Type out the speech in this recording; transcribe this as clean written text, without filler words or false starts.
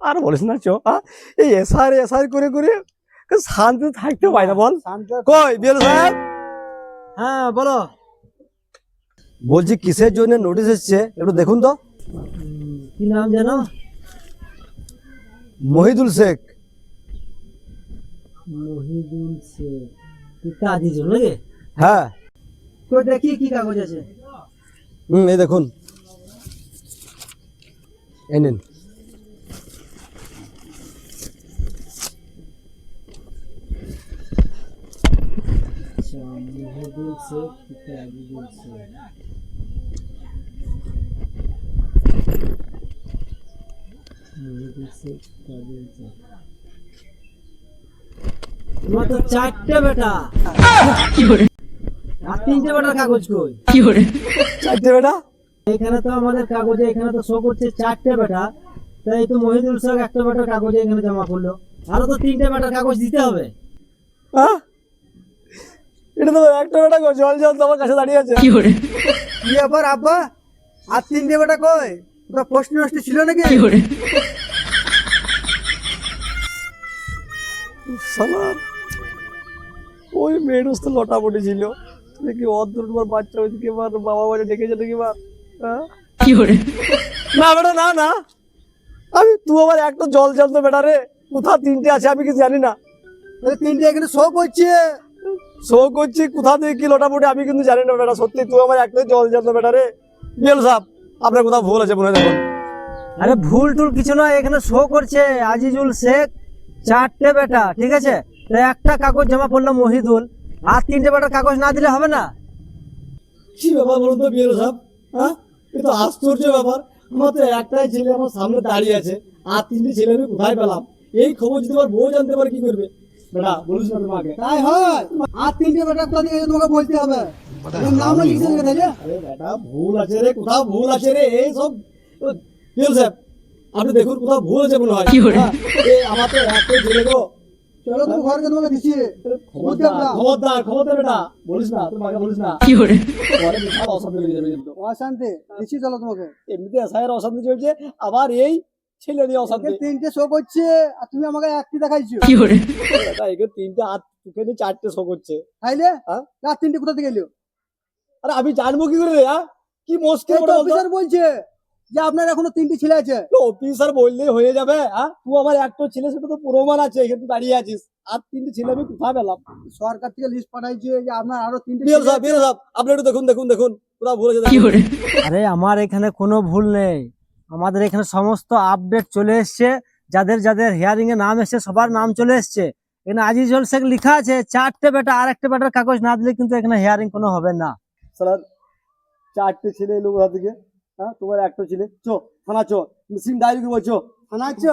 আর বলিস না চো, এই এসআর এসআর করে করে শান্তি থাকতে পাই না বল। কই বিএল সাহেব? হ্যাঁ বলো। বলছি কিসের জন্য নোটিশ এসেছে একটু দেখুন তো। কি নাম জানো? মহিদুল শেখ। মহিদুল শেখ কি কাজী জন নাকি? হ্যাঁ। তো দেখি কি কাগজ আছে। এই দেখুন, এই নিন। আচ্ছা মহিদুল শেখ কি কাজী বলছে। মহিদুল শেখ কাজী বলছে। তোমার তো চারটে বেটা। কি করে? আর তিনটে বেটার কাগজ কই? কি করে? চারটে বেটা? এখানে তো আমাদের কাগজে এখানে তো শো করছে চারটে বেটা, তাই তো মহিদুল শেখ একটা বেটার কাগজে এখানে জমা করলো, আরো তো তিনটে বেটার কাগজ দিতে হবে। এটা তো একটা বেটা জল জল তোমার কাছে দাঁড়িয়ে আছে। কি করে? কি ব্যাপার আব্বা, আর তিনটে বেটা কই? ওটা প্রশ্ন নষ্ট ছিল নাকি? কি করে? শালার ওই মেয়ের তো লটাপটি ছিল নাকি অদ্ভুত তোমার বাচ্চা ওইদিকে এবার বাবা বাড়ি ডেকেছে নাকি এবার। কি করে? না বেটা না না, আমি তুই আবার একটা জল জল তো বেটা রে, কোথা তিনটে আছে আমি কিছু জানি না। তিনটে এখানে শো করছে। শো করছি কোথা থেকে কি লটাপটি আমি কিন্তু জানি না বেটা, সত্যি তুই আমার একটা জল জল তো বেটা রে। বিএল সাহেব আপনার কোথাও ভুল আছে মনে হয় দেখুন। আরে ভুল টুল কিছু নয়, এখানে শো করছে আজিজুল শেখ চারটে বেটা, ঠিক আছে? তো একটা কাগজ জমা করলো মহিদুল, আর তিনটে বেটার কাগজ না দিলে হবে না? কি ব্যাপার বলুন তো বিএল সাহেব, এ তো আশ্চর্য ব্যাপার। আমার তো একটাই ছেলে আমার সামনে দাঁড়িয়ে আছে, আর তিনটে ছেলে আমি কোথায় পেলাম? এই খবর যদি আমার বউ জানতে পারে কি করবে? বেটা বলিস না তোমাকে। তাই হয়, আর তিনটে বেটা কোথা থেকে তোমাকে বলতে হবে। নাম না লিখে রেখে থাকে। আরে বেটা ভুল আছে রে, কোথাও ভুল আছে রে, এই সব বিএল সাহেব আপনি দেখুন কোথাও ভুল আছে মনে হয়। আমার তো একটাই ছেলে গো। চলো তুমি ঘরকে তোমাকে দিচ্ছি। খবরদার খবরদার খবরদার বেটা বলিস না, তোর মাকে বলিস না। ঘরে বিশাল অশান্তি লেগে যাবে কিন্তু। অশান্তি দিচ্ছি, চলো তোমাকে। এমনিতে এসআইয়ের অশান্তি চলছে, আবার এই ছেলে নিয়ে অশান্তি। তিনটে শো করছে আর তুমি আমাকে একটি দেখাইছো। বেটা একে তিনটে আর তোকে নিয়ে চারটে শো করছে। তাইলে হ্যাঁ? আর তিনটে কোথা থেকে এলো? আরে আমি জানবো কি করে রে? কি মুশকিল বড় অফিসার বলছে যে আপনার এখনো তিনটি ছেলে আছে। অফিসার বললেই হয়ে যাবে? তুই আমার একটা ছেলে, সেটা তো প্রমাণ আছে, এখানে তুই দাঁড়িয়ে আছিস, আর তিনটে ছেলে আমি কোথায় পেলাম? সরকার থেকে লিস্ট পাঠাইছে যে আপনার আরো তিনটে বিএল ছেলে সাহেব আছে। বিএল সাহেব আপনি একটু দেখুন দেখুন দেখুন কোথাও ভুল আছে দেখুন। আরে আমার এখানে কোনো ভুল নেই, আমাদের এখানে সমস্ত আপডেট চলে এসছে, যাদের যাদের হিয়ারিং এ নাম এসছে সবার নাম চলে এসছে। এখানে আজিজুল শেখ লেখা আছে চারটে বেটা, আর একটা বেটার কাগজ না দিলে কিন্তু এখানে হিয়ারিং কোনো হবে না। স্যার চারটে ছেলে এলো কোথা থেকে? তোমার একটা ছেলে, চো থানা চো, মিসিং ডায়েরি করবো, চো থানা আছে।